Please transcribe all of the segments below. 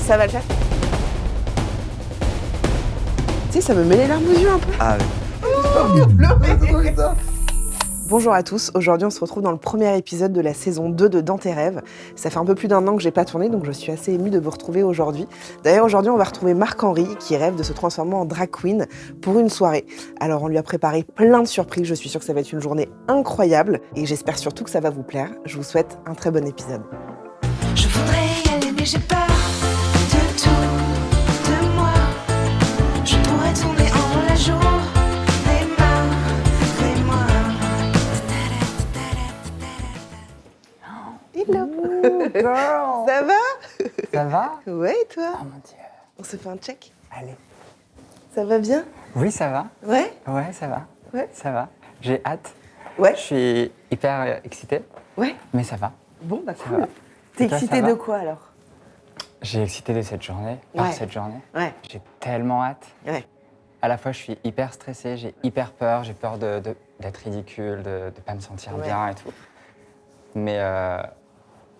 Ça va le faire? Tu sais, ça me met les larmes aux yeux un peu. Ah oui. Bonjour à tous, aujourd'hui on se retrouve dans le premier épisode de la saison 2 de Dans tes rêves. Ça fait un peu plus d'1 an que j'ai pas tourné, donc je suis assez émue de vous retrouver aujourd'hui. D'ailleurs aujourd'hui on va retrouver Marc-Henri qui rêve de se transformer en drag queen pour une soirée. Alors on lui a préparé plein de surprises, je suis sûre que ça va être une journée incroyable et j'espère surtout que ça va vous plaire. Je vous souhaite un très bon épisode. Je voudrais y aller mais j'ai peur de tout, de moi. Je pourrais tourner en la journée. Hello. girl. Ça va? Ça va? Ouais, et toi? Oh mon Dieu. On se fait un check? Allez. Ça va bien? Oui, ça va. Ouais? Ouais, ça va. Ouais. Ça va. J'ai hâte. Ouais? Je suis hyper excitée, Ouais? mais ça va. Bon, bah Ça cool. va. T'es Et toi, excitée ça va de quoi alors? J'ai excité de cette journée, par Ouais. cette journée. Ouais. J'ai tellement hâte. Ouais. À la fois, je suis hyper stressée, j'ai hyper peur. J'ai peur d'être ridicule, de ne pas me sentir Ouais. bien et tout. Mais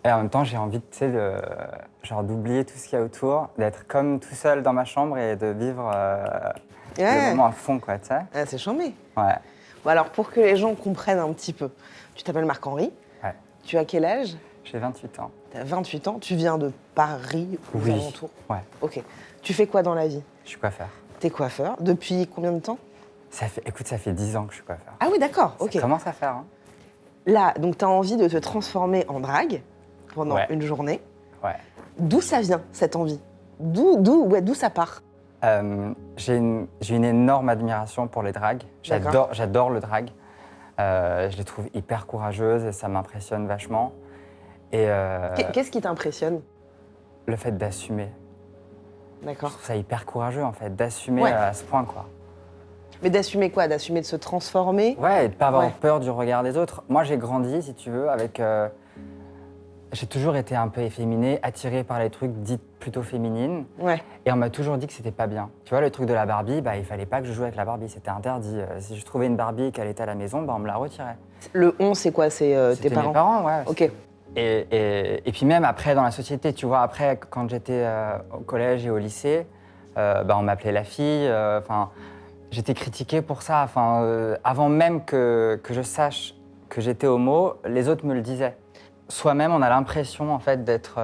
et en même temps, j'ai envie, tu sais, genre d'oublier tout ce qu'il y a autour, d'être comme tout seul dans ma chambre et de vivre le moment à fond, quoi, tu sais. Ah, c'est chambé. Ouais. Bon, alors, pour que les gens comprennent un petit peu, tu t'appelles Marc-Henri, Ouais. tu as quel âge? J'ai 28 ans. Tu as 28 ans, tu viens de Paris, aux Oui. alentours. Ouais. Ok. Tu fais quoi dans la vie? Je suis coiffeur. T'es coiffeur. Depuis combien de temps? Écoute, ça fait 10 ans que je suis coiffeur. Ah oui, d'accord, ok. Ça commence à faire, hein. Là, donc, tu as envie de te transformer en drague pendant Ouais. une journée. Ouais. D'où ça vient, cette envie? D'où ça part? J'ai une énorme admiration pour les dragues. D'accord. J'adore le drag. Je les trouve hyper courageuses et ça m'impressionne vachement. Et Qu'est-ce qui t'impressionne? le fait d'assumer. Je D'accord. trouve ça hyper courageux, en fait, d'assumer Ouais. à ce point, quoi. Mais d'assumer quoi? D'assumer de se transformer? Ouais, et de pas avoir Ouais. peur du regard des autres. Moi, j'ai grandi, si tu veux, avec... j'ai toujours été un peu efféminé, attiré par les trucs dits plutôt féminines. Ouais. Et on m'a toujours dit que c'était pas bien. Tu vois, le truc de la Barbie, bah, il fallait pas que je joue avec la Barbie, c'était interdit. Si je trouvais une Barbie et qu'elle était à la maison, bah, on me la retirait. Le on, c'est quoi? C'est tes C'était parents? mes parents, ouais. Ok. Et puis même après, dans la société, tu vois, après, quand j'étais au collège et au lycée, bah, on m'appelait la fille. Enfin, j'étais critiquée pour ça. Enfin, avant même que je sache que j'étais homo, les autres me le disaient. Soi-même, on a l'impression, en fait, d'être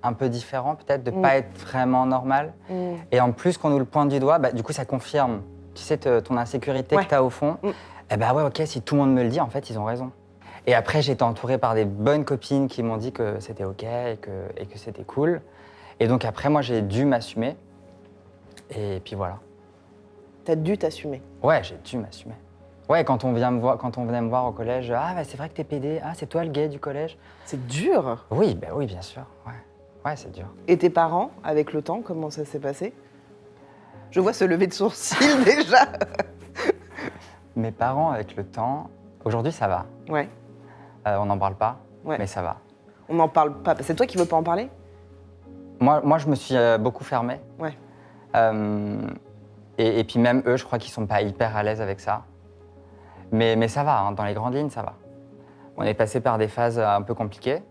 un peu différent, peut-être, de pas être vraiment normal. Et en plus, qu'on nous le pointe du doigt, bah, du coup, ça confirme, tu sais, ton insécurité Ouais. que tu as au fond. Eh ben ouais, ok, si tout le monde me le dit, en fait, ils ont raison. Et après, j'ai été entouré par des bonnes copines qui m'ont dit que c'était ok et que c'était cool. Et donc après, moi, j'ai dû m'assumer. Et puis voilà. T'as dû t'assumer. Ouais, j'ai dû m'assumer. Ouais, quand on venait me voir au collège, ah bah, c'est vrai que t'es pédé, ah c'est toi le gay du collège. C'est dur. Oui, bah oui, bien sûr. Ouais, ouais, c'est dur. Et tes parents, avec le temps, comment ça s'est passé? Je vois se lever de sourcils déjà. Mes parents, avec le temps, aujourd'hui ça va. Ouais. On n'en parle pas, Ouais. mais ça va. On n'en parle pas. C'est toi qui veux pas en parler? Moi, je me suis beaucoup fermé. Ouais. Et puis même eux, je crois qu'ils sont pas hyper à l'aise avec ça. Mais ça va, hein, dans les grandes lignes, ça va. On est passé par des phases un peu compliquées.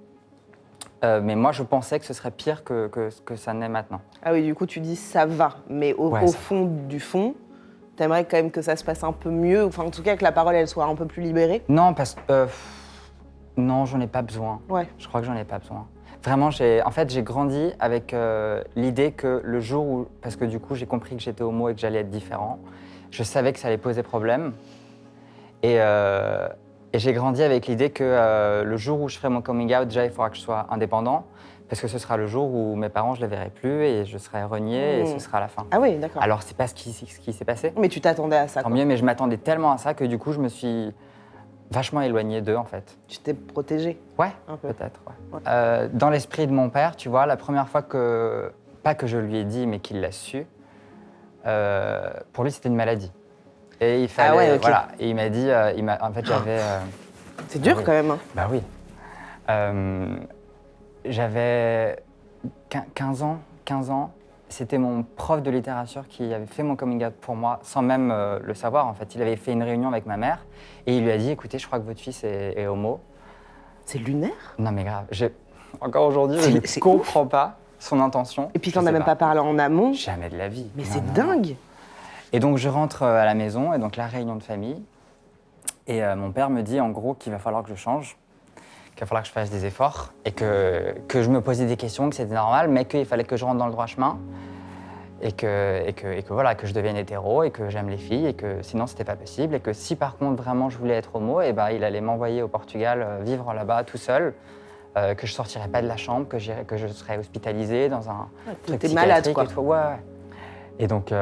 Mais moi, je pensais que ce serait pire que ça n'est maintenant. Ah oui, du coup, tu dis ça va. Mais Ouais, au ça fond du fond, t'aimerais quand même que ça se passe un peu mieux. Enfin, en tout cas, que la parole, elle soit un peu plus libérée. Non, parce que... non, j'en ai pas besoin. Ouais. Je crois que j'en ai pas besoin. Vraiment, j'ai grandi avec l'idée que le jour où... Parce que du coup, j'ai compris que j'étais homo et que j'allais être différent. Je savais que ça allait poser problème. Et j'ai grandi avec l'idée que le jour où je ferai mon coming out, déjà, il faudra que je sois indépendant. Parce que ce sera le jour où mes parents, je les verrai plus et je serai renié et ce sera la fin. Ah oui, d'accord. Alors, c'est pas ce qui s'est passé. Mais tu t'attendais à ça, Tant quoi. mieux, mais je m'attendais tellement à ça que du coup, je me suis vachement éloigné d'eux, en fait. Tu t'es protégée. Ouais, Un peu. peut-être, ouais. Dans l'esprit de mon père, tu vois, la première fois que... Pas que je lui ai dit, mais qu'il l'a su, pour lui, c'était une maladie. Et il fallait... ouais, ok. Voilà. Et il m'a dit... en fait, j'avais... C'est dur oui. quand même. Hein. Bah oui. J'avais 15 ans. C'était mon prof de littérature qui avait fait mon coming out pour moi, sans même le savoir. En fait, il avait fait une réunion avec ma mère et il lui a dit, écoutez, je crois que votre fils est homo. C'est lunaire. Non mais grave, encore aujourd'hui, je ne C'est comprends pas son intention. Et puis je t'en as sais même pas parlé en amont. Jamais de la vie. Mais Non, c'est non, non. dingue. Et donc je rentre à la maison, et donc la réunion de famille. Et mon père me dit en gros qu'il va falloir que je change, qu'il va falloir que je fasse des efforts, et que je me posais des questions, que c'était normal, mais qu'il fallait que je rentre dans le droit chemin, et que voilà, que je devienne hétéro, et que j'aime les filles, et que sinon c'était pas possible, et que si par contre vraiment je voulais être homo, et ben il allait m'envoyer au Portugal vivre là-bas tout seul, que je sortirais pas de la chambre, que je serais hospitalisé dans un truc t'es malade, psychiatrique quoi. et tout. Ouais, ouais. Et donc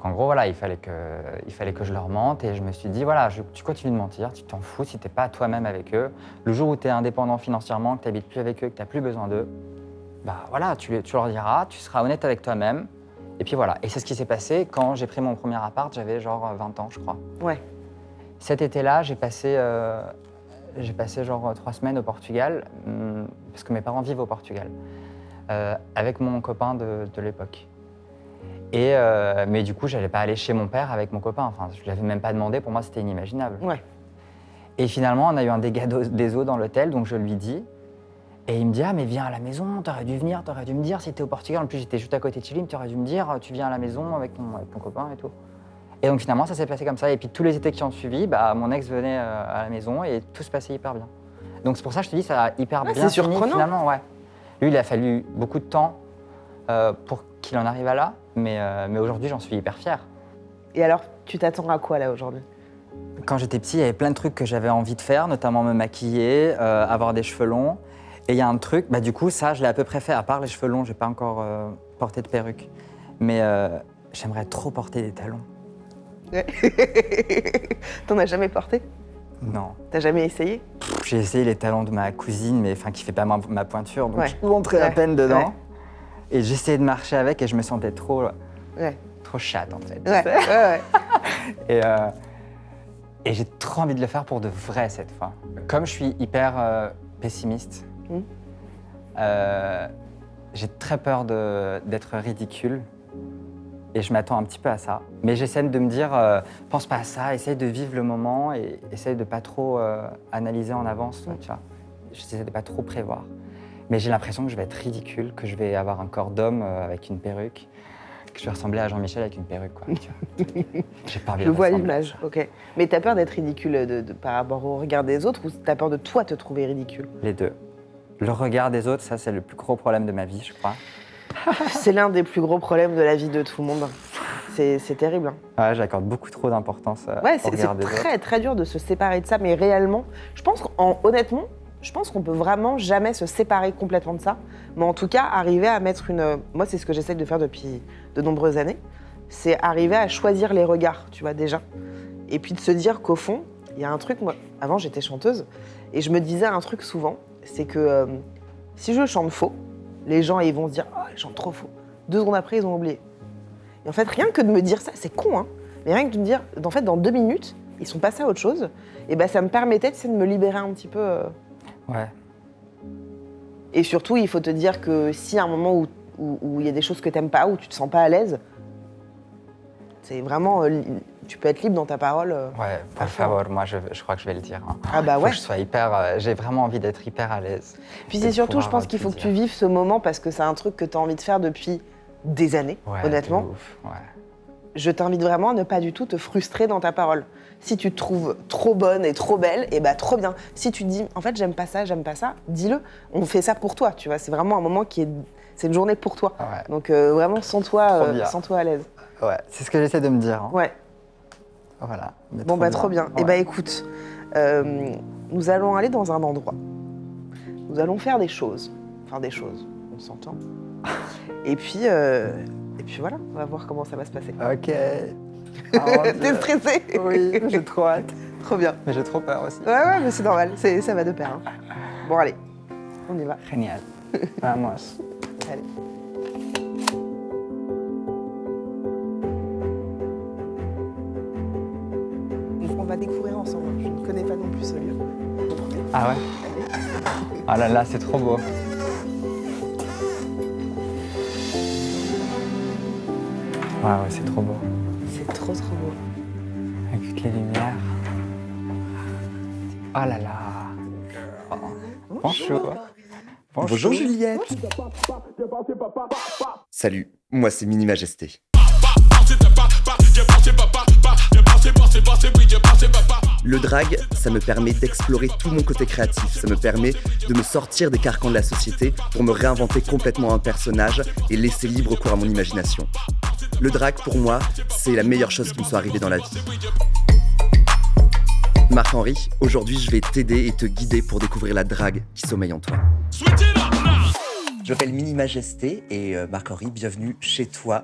en gros, voilà, il fallait que je leur mente, et je me suis dit, voilà, tu continues de mentir, tu t'en fous, si t'es pas toi-même avec eux. Le jour où tu es indépendant financièrement, que tu n'habites plus avec eux, que tu n'as plus besoin d'eux, bah voilà, tu leur diras, tu seras honnête avec toi-même. Et puis voilà. Et c'est ce qui s'est passé quand j'ai pris mon premier appart, j'avais genre 20 ans, je crois. Ouais. Cet été-là, j'ai passé genre 3 semaines au Portugal, parce que mes parents vivent au Portugal, avec mon copain de l'époque. Mais du coup, j'allais pas aller chez mon père avec mon copain. Enfin, je l'avais même pas demandé. Pour moi, c'était inimaginable. Ouais. Et finalement, on a eu un dégât des eaux dans l'hôtel, donc je lui dis. Et il me dit, ah mais viens à la maison, t'aurais dû venir, t'aurais dû me dire si t'es au Portugal. En plus, j'étais juste à côté de chez lui, t'aurais dû me dire, tu viens à la maison avec ton copain et tout. Et donc finalement, ça s'est passé comme ça. Et puis tous les étés qui ont suivi, bah, mon ex venait à la maison et tout se passait hyper bien. Donc c'est pour ça que je te dis, ça a hyper bien c'est fini surprenant. finalement. Ouais. Lui, il a fallu beaucoup de temps pour qu'il en arrive à là. Mais aujourd'hui, j'en suis hyper fier. Et alors, tu t'attends à quoi là aujourd'hui? Quand j'étais petit, il y avait plein de trucs que j'avais envie de faire, notamment me maquiller, avoir des cheveux longs. Et il y a un truc, bah, du coup, ça, je l'ai à peu près fait, à part les cheveux longs, j'ai pas encore porté de perruque. Mais j'aimerais trop porter des talons. Ouais. T'en as jamais porté? Non. T'as jamais essayé? J'ai essayé les talons de ma cousine, mais qui fait pas ma pointure, donc Ouais. je montrais à Ouais. peine dedans. Ouais. Et j'essayais de marcher avec et je me sentais trop Ouais. chatte en fait. Ouais. Ouais. Et j'ai trop envie de le faire pour de vrai cette fois. Comme je suis hyper pessimiste, j'ai très peur d'être ridicule et je m'attends un petit peu à ça. Mais j'essaie de me dire, pense pas à ça, essaye de vivre le moment et essaye de pas trop analyser en avance, tu vois. J'essaie de pas trop prévoir. Mais j'ai l'impression que je vais être ridicule, que je vais avoir un corps d'homme avec une perruque, que je vais ressembler à Jean-Michel avec une perruque, quoi. Tu vois. J'ai pas envie Je de vois ressembler à l'image, ça. ok. Mais t'as peur d'être ridicule par rapport au regard des autres ou t'as peur de toi te trouver ridicule? Les deux. Le regard des autres, ça, c'est le plus gros problème de ma vie, je crois. C'est l'un des plus gros problèmes de la vie de tout le monde. C'est terrible. Hein. Ouais, j'accorde beaucoup trop d'importance Ouais, au c'est regard des autres. très très dur de se séparer de ça, mais réellement, honnêtement, je pense qu'on peut vraiment jamais se séparer complètement de ça, mais en tout cas, arriver à mettre moi, c'est ce que j'essaie de faire depuis de nombreuses années, c'est arriver à choisir les regards, tu vois, déjà. Et puis de se dire qu'au fond, il y a un truc, moi, avant j'étais chanteuse, et je me disais un truc souvent, c'est que si je chante faux, les gens ils vont se dire « Oh, elle chante trop faux ». 2 secondes après, ils ont oublié. Et en fait, rien que de me dire ça, c'est con, hein, mais rien que de me dire, en fait, dans 2 minutes, ils sont passés à autre chose, et ben ça me permettait, tu sais, de me libérer un petit peu. Ouais. Et surtout, il faut te dire que si à un moment où il y a des choses que t'aimes pas, où tu te sens pas à l'aise, c'est vraiment, tu peux être libre dans ta parole. Ouais, par favor, moi je crois que je vais le dire. Hein. Ah bah Faut ouais. que je sois j'ai vraiment envie d'être hyper à l'aise. Puis Et c'est de surtout, je pouvoir pense qu'il tout faut que tu dire. vives ce moment parce que c'est un truc que tu as envie de faire depuis des années, Ouais, honnêtement. de ouf, ouais. Je t'invite vraiment à ne pas du tout te frustrer dans ta parole. Si tu te trouves trop bonne et trop belle, et bah trop bien. Si tu te dis, en fait, j'aime pas ça, dis-le. On fait ça pour toi, tu vois. C'est vraiment un moment c'est une journée pour toi. Ouais. Donc vraiment, Trop sens-toi bien. à l'aise. Ouais, c'est ce que j'essaie de me dire. Hein. Ouais. Voilà. Mais Bon, bah trop bien. Et Ouais. bah écoute, nous allons aller dans un endroit. Nous allons faire des choses. Enfin, des choses, on s'entend. Et puis voilà, on va voir comment ça va se passer. Ok. Ah, mon T'es Dieu. stressée? Oui, j'ai trop hâte. Trop bien. Mais j'ai trop peur aussi. Ouais, mais c'est normal, ça va de pair. Hein. Bon, allez, on y va. Génial. Vamos. Allez. On va découvrir ensemble. Je ne connais pas non plus ce lieu. Ah ouais. Ah là là, c'est trop beau. Ouais, c'est trop beau. C'est trop beau. Avec toutes les lumières. Oh là là. Oh. Bonjour. Bonjour Juliette. Salut, moi c'est Mini Majesté. Le drag, ça me permet d'explorer tout mon côté créatif. Ça me permet de me sortir des carcans de la société pour me réinventer complètement un personnage et laisser libre cours à mon imagination. Le drag, pour moi, c'est la meilleure chose qui me soit arrivée dans la vie. Marc-Henri, aujourd'hui je vais t'aider et te guider pour découvrir la drague qui sommeille en toi. Je m'appelle Mini Majesté et Marc-Henri, bienvenue chez toi,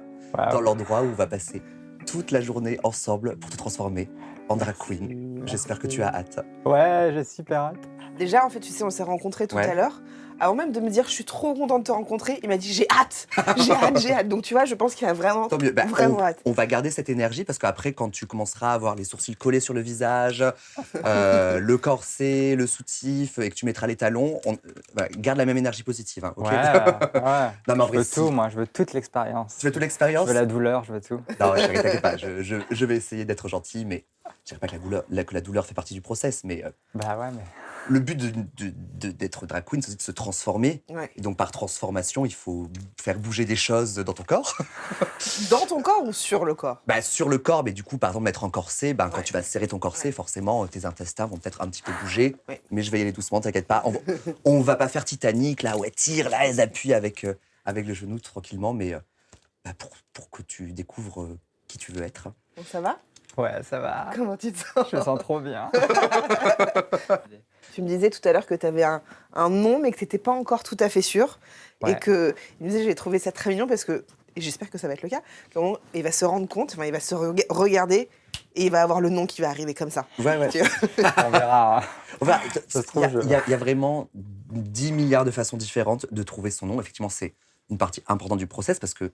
dans l'endroit où on va passer toute la journée ensemble pour te transformer en drag queen. J'espère que tu as hâte. Ouais, j'ai super hâte. Déjà, en fait, tu sais, on s'est rencontrés tout Ouais. à l'heure. Avant même de me dire, je suis trop contente de te rencontrer, il m'a dit, j'ai hâte, j'ai hâte, j'ai hâte. Donc, tu vois, je pense qu'il a vraiment, Tant mieux. Bah, vraiment hâte. on va garder cette énergie parce qu'après, quand tu commenceras à avoir les sourcils collés sur le visage, le corset, le soutif et que tu mettras les talons, garde la même énergie positive. Hein, ok. Ouais. Non, mais en Je vrai, veux si. tout, moi, je veux toute l'expérience. Tu veux toute Je l'expérience? veux la douleur, je veux tout. Non, chérie, t'inquiète pas. Je vais essayer d'être gentil, mais je dirais pas que la douleur fait partie du process, mais Bah ouais, mais. le but d'être drag queen, c'est aussi de se transformer. Ouais. Et donc, par transformation, il faut faire bouger des choses dans ton corps. Dans ton corps ou sur le corps? Sur le corps, mais du coup, par exemple, mettre un corset, quand Ouais. tu vas serrer ton corset, forcément, tes intestins vont peut-être un petit peu bouger. Ouais. Mais je vais y aller doucement, t'inquiète pas. On va pas faire Titanic, là, ouais, tire, là, elles appuient avec le genou tranquillement, mais pour que tu découvres qui tu veux être. Donc, ça va? Ouais, ça va. Comment tu te sens? Je me sens trop bien. Tu me disais tout à l'heure que tu avais un nom, mais que tu n'étais pas encore tout à fait sûr. Ouais. Et que, il me disait, j'ai trouvé ça très mignon parce que, et j'espère que ça va être le cas, qu'à un moment, il va se rendre compte, enfin, il va se regarder et il va avoir le nom qui va arriver comme ça. Ouais. Tu vois? On verra. Enfin, Ça se trouve, il y a vraiment 10 milliards de façons différentes de trouver son nom. Effectivement, c'est une partie importante du process parce que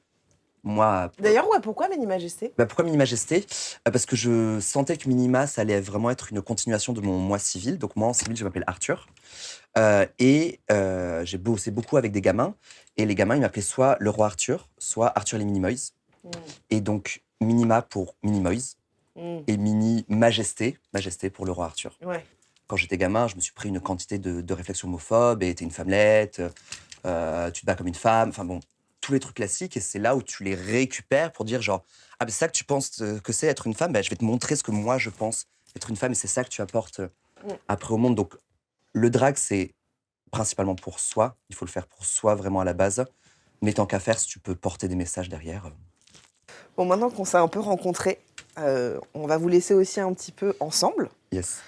moi... D'ailleurs, ouais, pourquoi Mini Majesté? Pourquoi Mini Majesté? Parce que je sentais que Minima, ça allait vraiment être une continuation de mon moi civil. Donc moi, en civil, je m'appelle Arthur. J'ai bossé beaucoup avec des gamins. Et les gamins, ils m'appelaient soit le roi Arthur, soit Arthur les Minimoys. Et donc, Minima pour Minimoys. Et Mini Majesté pour le roi Arthur. Ouais. Quand j'étais gamin, je me suis pris une quantité de réflexions homophobes. Et t'es une femmelette, tu te bats comme une femme. Enfin bon, tous les trucs classiques. Et c'est là où tu les récupères pour dire genre, ah ben c'est ça que tu penses que c'est être une femme, je vais te montrer ce que moi je pense être une femme. Et c'est ça que tu apportes après au monde. Donc le drag, c'est principalement pour soi. Il faut le faire pour soi vraiment à la base. Mais tant qu'à faire, si tu peux porter des messages derrière. Bon, maintenant qu'on s'est un peu rencontrés, on va vous laisser aussi un petit peu ensemble. Yes.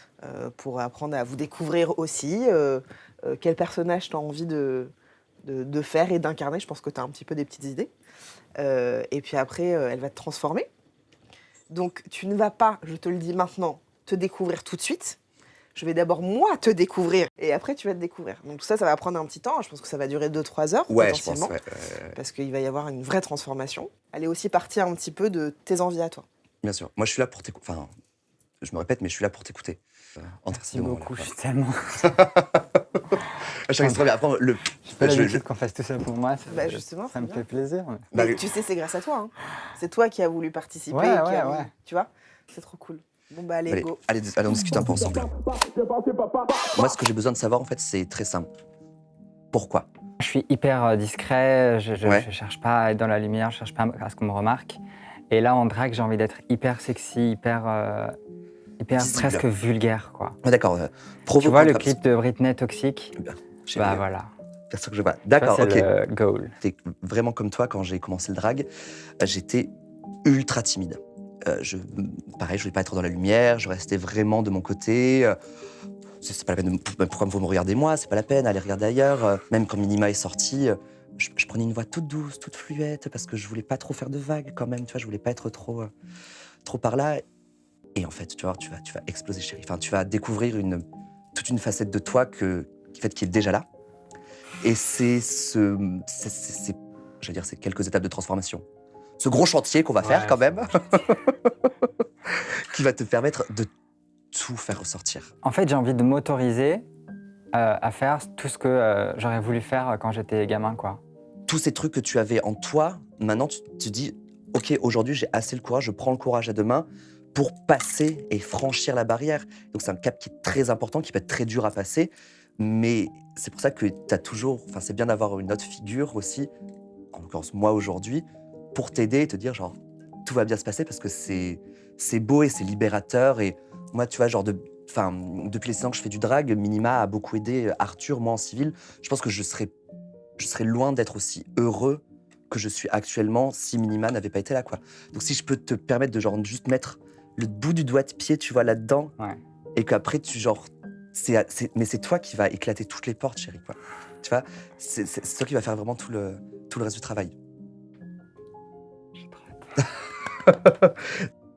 Pour apprendre à vous découvrir aussi. Quel personnage tu as envie de faire et d'incarner. Je pense que tu as un petit peu des petites idées. Et puis après, elle va te transformer. Donc, tu ne vas pas, je te le dis maintenant, te découvrir tout de suite. Je vais d'abord, moi, te découvrir. Et après, tu vas te découvrir. Donc, tout ça, ça va prendre un petit temps. Je pense que ça va durer 2-3 heures, Ouais, je pense. potentiellement. Parce qu'il va y avoir une vraie transformation. Elle est aussi partie un petit peu de tes envies à toi. Bien sûr. Moi, je suis là pour t'écouter. Enfin, je me répète, mais je suis là pour t'écouter. Merci beaucoup, je suis tellement. Je très bien. Après, J'ai pas l'habitude qu'on fasse tout ça pour moi. Justement, ça me c'est fait plaisir. Mais oui. tu sais, c'est grâce à toi. Hein. C'est toi qui as voulu participer. Ouais, et qui a ouais. voulu- Tu vois? C'est trop cool. Bon, bah, allez, go. Allez, on discute un peu ensemble. Moi, ce que j'ai besoin de savoir, en fait, c'est très simple. Pourquoi? Je suis hyper discret, je Ouais. cherche pas à être dans la lumière, je cherche pas à ce qu'on me remarque. Et là, en drague, j'ai envie d'être hyper sexy, hyper Visible. presque vulgaire, quoi. Ah, d'accord. Tu vois le clip de Britney Toxique? Bah voilà. C'est sûr que je vois. Ça, D'accord, c'est ok. le goal. J'étais vraiment comme toi quand j'ai commencé le drag. J'étais ultra timide. Pareil, je voulais pas être dans la lumière. Je restais vraiment de mon côté. C'est pas la peine. Pourquoi vous me regardez moi? C'est pas la peine. Allez regarder ailleurs. Même quand Minima est sorti, je prenais une voix toute douce, toute fluette, parce que je voulais pas trop faire de vagues quand même. Tu vois, je voulais pas être trop par là. Et en fait, tu vois, tu vas exploser, chérie. Enfin, tu vas découvrir toute une facette de toi qui est déjà là. Et c'est quelques étapes de transformation. Ce gros chantier qu'on va faire quand même, qui va te permettre de tout faire ressortir. En fait, j'ai envie de m'autoriser à faire tout ce que j'aurais voulu faire quand j'étais gamin, quoi. Tous ces trucs que tu avais en toi, maintenant tu te dis, ok, aujourd'hui j'ai assez le courage, je prends le courage à deux mains pour passer et franchir la barrière. Donc c'est un cap qui est très important, qui peut être très dur à passer, mais c'est pour ça que t'as toujours, enfin, c'est bien d'avoir une autre figure aussi, en l'occurrence moi aujourd'hui, pour t'aider et te dire genre tout va bien se passer parce que c'est beau et c'est libérateur. Et moi, tu vois, genre depuis les 6 ans que je fais du drag, Minima a beaucoup aidé Arthur, moi en civil. Je pense que je serais loin d'être aussi heureux que je suis actuellement si Minima n'avait pas été là, quoi. Donc si je peux te permettre de genre juste mettre le bout du doigt de pied, tu vois, là-dedans, Ouais. et qu'après tu genre, mais c'est toi qui va éclater toutes les portes, chérie, quoi. Tu vois, c'est toi qui va faire vraiment tout le reste du travail.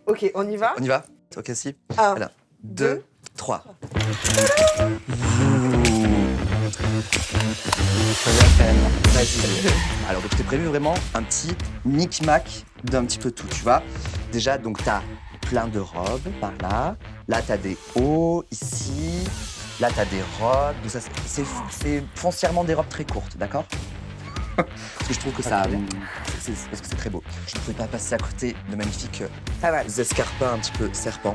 Ok, on y va. On y va? Ok, si. 1, Voilà. 2, 3. Vas-y. Alors, donc, je t'ai prévu vraiment un petit micmac d'un petit peu tout, tu vois. Déjà, donc, t'as plein de robes par là. Là, t'as des hauts ici. Là, t'as des robes. Donc, ça, c'est foncièrement des robes très courtes, d'accord? Parce que je trouve que ça. Parce que c'est très beau. Je ne pouvais pas passer à côté de magnifiques Ça va. escarpins un petit peu serpents.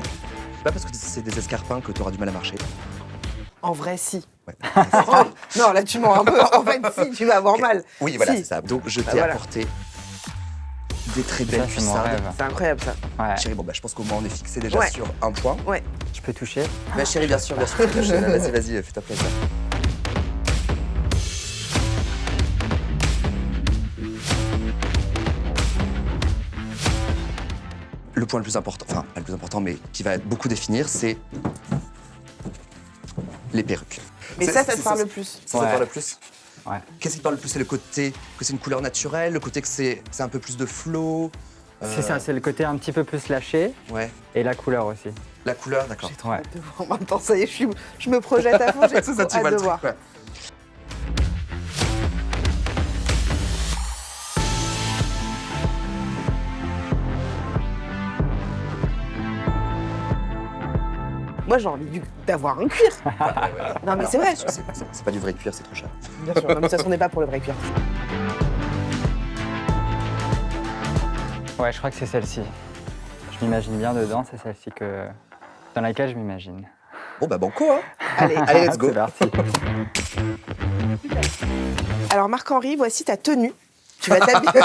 C'est pas parce que c'est des escarpins que tu auras du mal à marcher. En vrai, si. Ouais. Oh, non, là, tu mens un peu. En fait, si, tu vas avoir mal. Oui, voilà, Si. c'est ça. Donc, je t'ai voilà. apporté des très Ça, belles c'est mon cuissardes. rêve. C'est incroyable, ça. Ouais. Chérie, bon, bah, je pense qu'au moins, on est fixé déjà Ouais. sur un point. Ouais. Je peux toucher? Bah, chérie, bien sûr, bien sûr. Vas-y, fais-toi plaisir. Le point le plus important, enfin, pas le plus important, mais qui va beaucoup définir, c'est les perruques. Mais ça te parle le plus. Ça te Ouais. parle le plus? Ouais. Qu'est-ce qui te parle le plus? C'est le côté que c'est une couleur naturelle, le côté que c'est un peu plus de flow. C'est ça, c'est le côté un petit peu plus lâché Ouais. et la couleur aussi. La couleur, d'accord. J'ai trop Ouais. hâte de voir. En même temps, ça y est, je me projette à fond. J'ai C'est trop ça, tu hâte vois de le truc, voir. ouais. Moi, j'ai envie d'avoir un cuir. Non, mais c'est vrai. C'est pas du vrai cuir, c'est trop cher. Bien sûr, non, mais ça, on n'est pas pour le vrai cuir. Ouais, je crois que c'est celle-ci. Je m'imagine bien dedans, c'est celle-ci dans laquelle je m'imagine. Bon, bah, banco, hein. Allez. Allez, let's go. C'est parti. Alors, Marc-Henri, voici ta tenue. Tu vas t'habiller.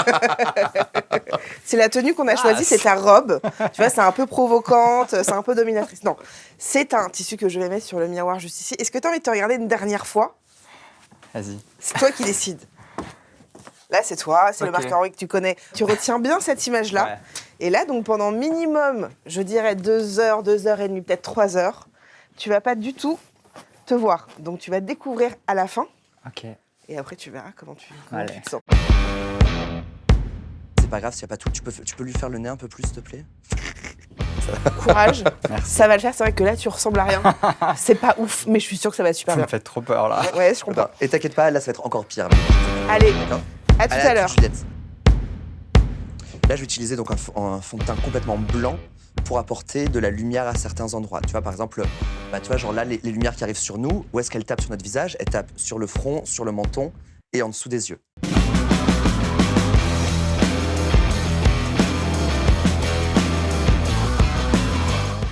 C'est la tenue qu'on a choisie, c'est ta robe. Tu vois, c'est un peu provocante, c'est un peu dominatrice. Non, c'est un tissu que je vais mettre sur le miroir juste ici. Est-ce que tu as envie de te regarder une dernière fois? Vas-y. C'est toi qui décides. Là, c'est toi, c'est le Ok. Marc-Henri que tu connais. Tu retiens bien cette image-là. Ouais. Et là, donc, pendant minimum, je dirais 2 heures, 2 heures et demie, peut-être 3 heures, tu vas pas du tout te voir. Donc, tu vas te découvrir à la fin. Ok. Et après, tu verras comment tu Allez. te sens. C'est pas grave s'il n'y a pas tout. Tu peux lui faire le nez un peu plus, s'il te plaît? Courage. Merci. Ça va le faire. C'est vrai que là, tu ressembles à rien. C'est pas ouf, mais je suis sûre que ça va super Vous bien. me faites trop peur là. Ouais, je comprends. Attends, et t'inquiète pas, là, ça va être encore pire. Allez, D'accord. à tout Allez, à l'heure. Juliette. Là, je vais utiliser donc un fond de teint complètement blanc pour apporter de la lumière à certains endroits. Tu vois, par exemple, bah, tu vois, genre là, les lumières qui arrivent sur nous, où est-ce qu'elles tapent sur notre visage? Elles tapent sur le front, sur le menton et en dessous des yeux.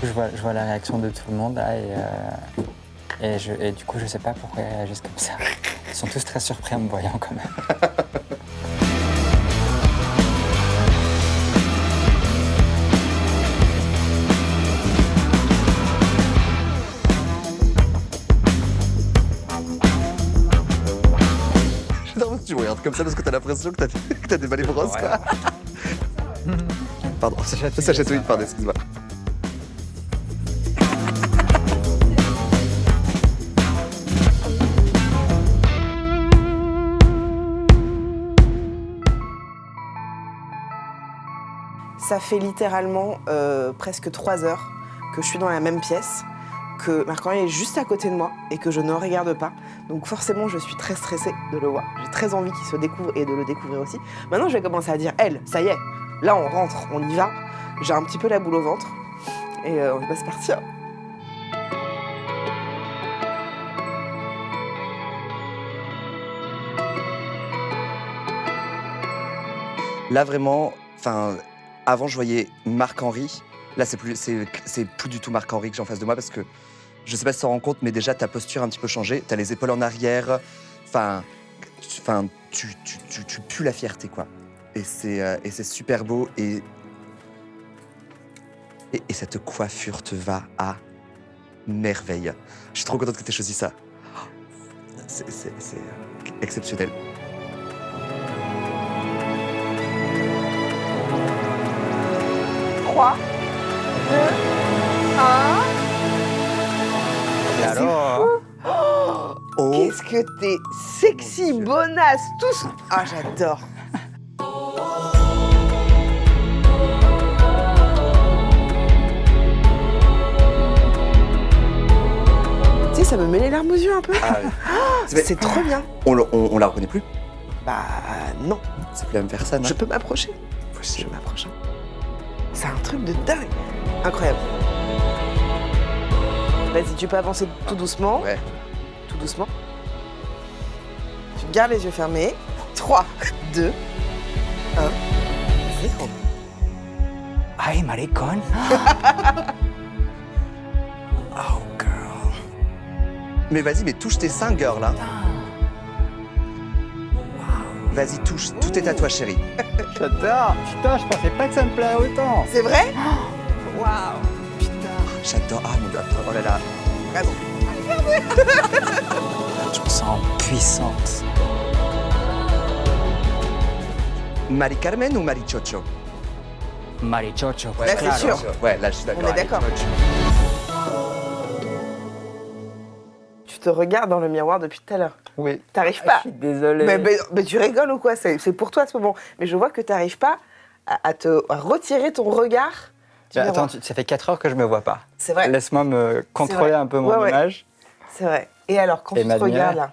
Je vois la réaction de tout le monde là et du coup je sais pas pourquoi ils réagissent comme ça. Ils sont tous très surpris en me voyant quand même. J'adore que tu me regardes comme ça parce que t'as l'impression que t'as des balais brosses, Ouais. quoi. Pardon, Ça chatouille, ça chatouille, ça, pardon, ouais. excuse-moi. Ça fait littéralement presque 3 heures que je suis dans la même pièce, que Marc-Henri est juste à côté de moi et que je ne regarde pas. Donc forcément, je suis très stressée de le voir. J'ai très envie qu'il se découvre et de le découvrir aussi. Maintenant, je vais commencer à dire, elle, ça y est, là on rentre, on y va. J'ai un petit peu la boule au ventre et on va se partir. Là, vraiment, enfin, avant, je voyais Marc-Henri. Là, c'est plus du tout Marc-Henri que j'ai en face de moi parce que Je sais pas si tu t'en rends compte, mais déjà, ta posture a un petit peu changé. T'as les épaules en arrière. Enfin, tu pues la fierté, quoi. Et c'est super beau. Et cette coiffure te va à merveille. Je suis trop contente que tu aies choisi ça. C'est exceptionnel. Trois, deux, un. Et alors Oh, Qu'est-ce que t'es sexy, Mon Dieu. bonasse, tous. Ah, j'adore. Tu sais, ça me met les larmes aux yeux un peu. ah, oui. C'est trop bien. On la reconnaît plus. Bah non, C'est plus la même personne. je peux m'approcher. Je m'approche. C'est un truc de dingue. Incroyable. Vas-y, tu peux avancer tout doucement. Ouais. Tout doucement. Tu gardes les yeux fermés. 3, 2, 1, 0. Ay, maricón. Oh, girl. Mais vas-y, mais touche tes seins, girl, là. Vas-y, touche. Tout est à toi, chérie. J'adore. Putain, je pensais pas que ça me plairait autant. C'est vrai? Waouh. J'adore. Ah, mon Dieu. Oh là là. Vraiment. Je me sens puissante. Mari Carmen ou Mari Chocho? Marichocho. Là, c'est sûr. Ouais, là, je suis d'accord. On est d'accord. Tu te regardes dans le miroir depuis tout à l'heure. Oui. T'arrives Je pas. suis désolée. Mais tu rigoles ou quoi? C'est pour toi ce moment. Mais je vois que t'arrives pas à retirer ton regard du miroir. Attends, ça fait 4 heures que je me vois pas. C'est vrai. Laisse-moi me contrôler vrai. un peu mon Ouais, ouais. image. C'est vrai. Et alors, quand Et tu te m'admirer. regardes là,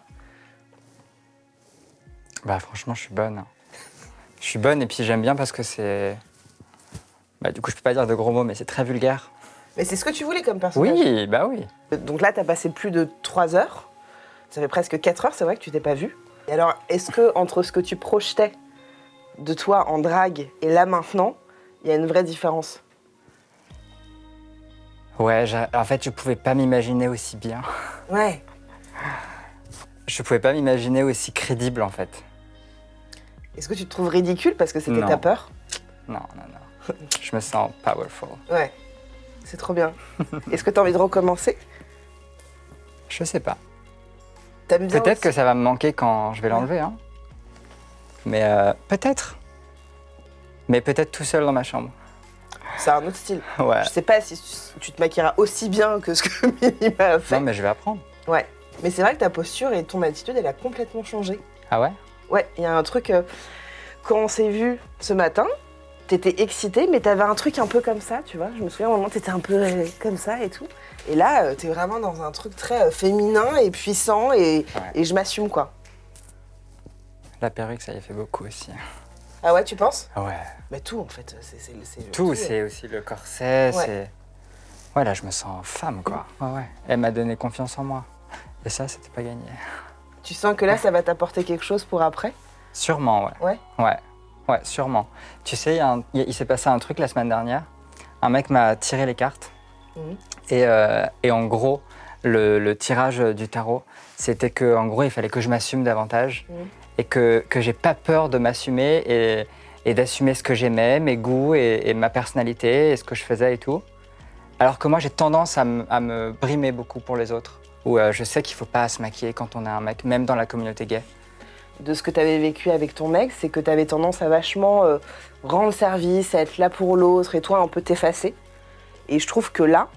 Bah franchement, je suis bonne. Je suis bonne et puis j'aime bien parce que c'est... Bah du coup, je peux pas dire de gros mots, mais c'est très vulgaire. mais c'est ce que tu voulais comme personnage. Oui, bah oui. Donc là, t'as passé plus de 3 heures. Ça fait presque 4 heures, c'est vrai que tu t'es pas vue. Et alors, est-ce que entre ce que tu projetais de toi en drague et là maintenant, il y a une vraie différence? Ouais, en fait, je pouvais pas m'imaginer aussi bien. Ouais. Je pouvais pas m'imaginer aussi crédible, en fait. Est-ce que tu te trouves ridicule parce que c'était Non. ta peur? Non, non, non. Je me sens powerful. Ouais. C'est trop bien. Est-ce que t'as envie de recommencer? Je sais pas. T'aimes bien Peut-être aussi que ça va me manquer quand je vais l'enlever, hein. Mais peut-être. Mais peut-être tout seul dans ma chambre. C'est un autre style. Ouais. Je sais pas si tu te maquilleras aussi bien que ce que Minima a fait. Non, mais je vais apprendre. Ouais. Mais c'est vrai que ta posture et ton attitude, elle a complètement changé. Ah ouais? Ouais, il y a un truc. Quand on s'est vu ce matin, t'étais excitée, mais t'avais un truc un peu comme ça, tu vois. Je me souviens, au moment, t'étais un peu comme ça et tout. Et là, t'es vraiment dans un truc très féminin et puissant et je m'assume, quoi. La perruque, ça y a fait beaucoup aussi. Ah ouais, tu penses? Ah ouais. Bah tout, en fait. C'est Tout, c'est aussi le corset, Ouais. c'est... Ouais, là, je me sens femme, quoi. Ouais, ouais. Elle m'a donné confiance en moi. Et ça, c'était pas gagné. Tu sens que là, ça va t'apporter quelque chose pour après? Sûrement, ouais. Ouais. Ouais, ouais, sûrement. Tu sais, il s'est passé un truc la semaine dernière. Un mec m'a tiré les cartes. Mhm. Et en gros, le tirage du tarot, c'était que, en gros, il fallait que je m'assume davantage. Mhm. Et que j'ai pas peur de m'assumer et d'assumer ce que j'aimais, mes goûts et ma personnalité et ce que je faisais et tout. Alors que moi, j'ai tendance à me brimer beaucoup pour les autres. Ou je sais qu'il faut pas se maquiller quand on est un mec, même dans la communauté gay. De ce que tu avais vécu avec ton mec, c'est que tu avais tendance à vachement rendre service, à être là pour l'autre et toi un peu t'effacer. Et je trouve que là,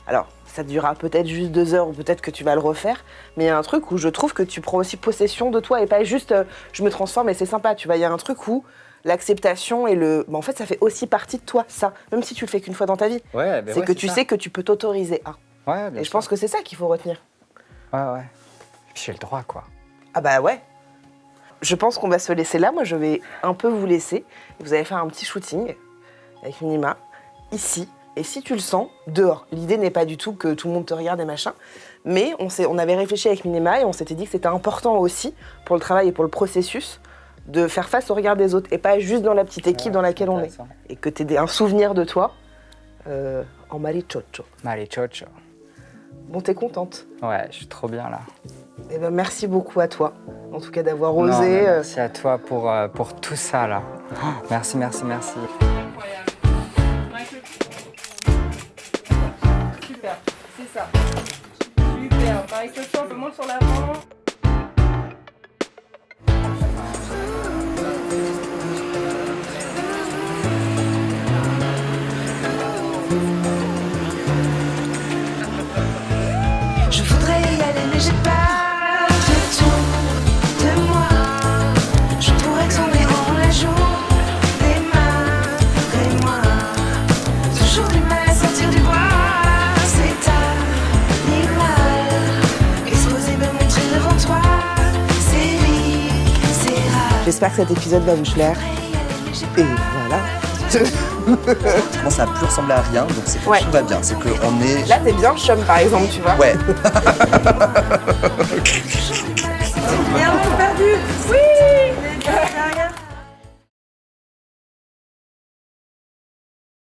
alors ça durera peut-être juste 2 heures ou peut-être que tu vas le refaire, mais il y a un truc où je trouve que tu prends aussi possession de toi et pas juste je me transforme et c'est sympa, tu vois. Il y a un truc où l'acceptation et le... en fait, ça fait aussi partie de toi, ça, même si tu le fais qu'une fois dans ta vie. Ouais, c'est que tu sais que tu peux t'autoriser à. Ouais, bien Et je pense que c'est ça qu'il faut retenir. Ouais, ouais. Et puis j'ai le droit, quoi. Ah bah ouais. Je pense qu'on va se laisser là. Moi, je vais un peu vous laisser. Vous allez faire un petit shooting avec Minima, ici. Et si tu le sens, dehors. L'idée n'est pas du tout que tout le monde te regarde et machin. Mais on avait réfléchi avec Minima et on s'était dit que c'était important aussi pour le travail et pour le processus de faire face au regard des autres et pas juste dans la petite équipe dans laquelle on est. Et que tu aies un souvenir de toi en marichocho. Marichocho. Bon, t'es contente? Ouais, je suis trop bien là. Eh ben, merci beaucoup à toi, en tout cas d'avoir Non, osé. mais merci à toi pour tout ça là. Oh, merci, merci, merci. Super, c'est ça. Super, pareil que ça, un peu moins sur l'avant. Je voudrais y aller mais j'ai peur de tout, de moi. Je pourrais tomber en la joue des mains et moi. Toujours du mal à sortir du bois. C'est animal. Exposer, me montrer devant toi. C'est lui, c'est rare. J'espère que cet épisode va vous plaire. Et voilà. Ça commence à plus ressembler à rien, donc c'est que Ouais. tout va bien. C'est qu'on est. Là, t'es bien chum, par exemple, tu vois. Ouais. Bien, perdu. Oui.